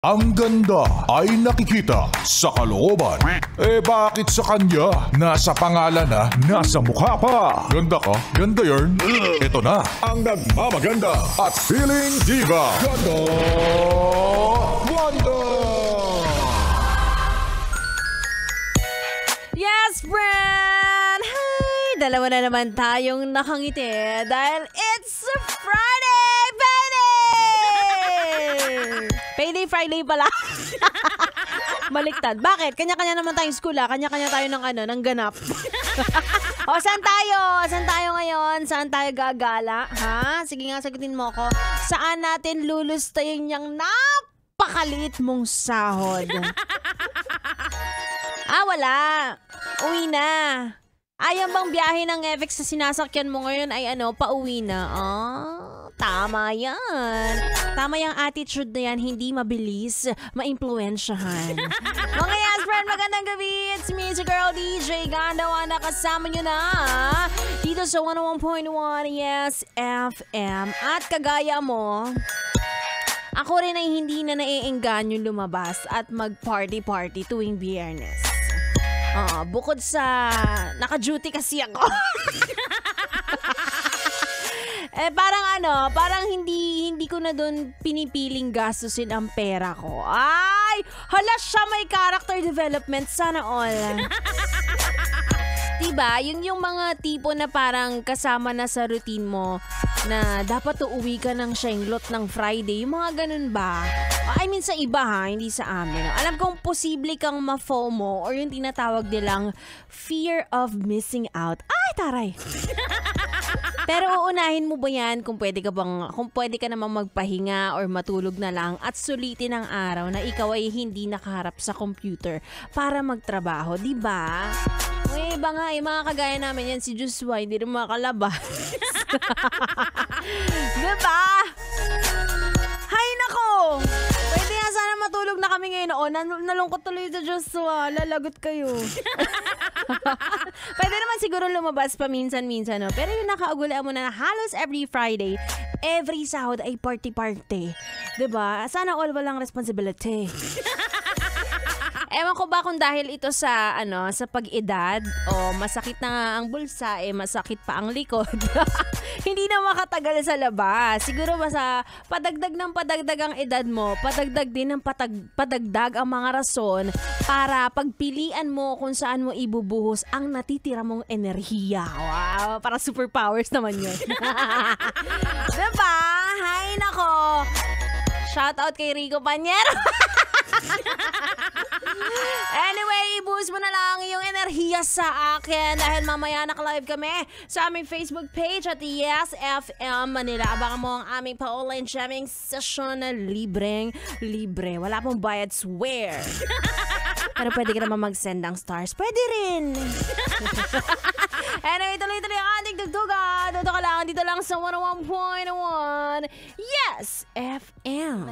Ang ganda ay nakikita sa kalooban. Eh bakit sa kanya? Nasa pangalan na, nasa mukha pa. Ganda ka? Ganda yarn. Ito na ang nagmamaganda at feeling diva. Ganda Wanda! Yes, friend! Hi! Dalawa na naman tayong nakangiti dahil it's Friday! Payday Friday pala. Baliktad. Bakit? Kanya-kanya naman tayong school Kanya-kanya tayo ng ganap. O, saan tayo? Saan tayo ngayon? Saan tayo gagala? Ha? Sige nga, sagutin mo ko. Saan natin lulustayin yung napakaliit mong sahod? Wala. Uwi na. Ayan bang biyahe ng FX sa sinasakyan mo ngayon ay pauwi na? Tama yan. Tama yung attitude na yan, hindi mabilis, maimpluwensyahan. Mga yes, friend, magandang gabi. It's me, si Girl DJ Gandawa, nakasama nyo na dito sa 101.1 Yes FM. At kagaya mo, ako rin ay hindi na naiengganyo lumabas at mag-party-party tuwing Biyernes. Bukod sa naka-duty kasi ako. Parang hindi ko na doon pinipiling gastusin ang pera ko. Ay, hala siya, may character development, sana all. Diba? Yung mga tipo na parang kasama na sa routine mo na dapat uuwi ka ng shenglot ng Friday, yung mga ganun ba? I mean sa iba hindi sa amin. Alam kong posible kang ma-FOMO or yung tinatawag nilang fear of missing out. Ay, taray! Pero uunahin mo ba yan kung pwede ka namang magpahinga or matulog na lang at sulitin ang araw na ikaw ay hindi nakaharap sa computer para magtrabaho, di ba? May iba nga, mga kagaya namin yan, si Joshua, hindi rin makalabas. Diba? Hay nako! Pwede nga sana matulog na kami ngayon. Nalungkot tuloy sa Joshua. Lalagot kayo. Pwede naman siguro lumabas pa minsan-minsan. Pero yung nakaugulaan mo na halos every Friday, every sahod ay party-party. Diba? Sana all walang responsibility. Ewan ko ba kung dahil ito sa pag-edad o masakit na nga ang bulsa, masakit pa ang likod. Hindi na makatagal sa labas. Siguro basta padagdag ang edad mo, padagdag din ng padagdag ang mga rason para pagpilian mo kung saan mo ibubuhos ang natitira mong enerhiya. Wow, para superpowers naman yun. Diba? Hay nako. Shout out kay Rico Panyero. Anyway, i-boost mo na lang yung enerhiya sa akin dahil mamaya naka-live kami sa aming Facebook page at Yes FM Manila. Abangan mo ang aming pa-online jamming session na libre. Wala pong bayad, swear. Pero pwede ka naman mag-send ng stars. Pwede rin. Anyway, tuloy-tuloy ang ating tugtugan. Dito ka lang, dito lang sa 101.1 Yes FM.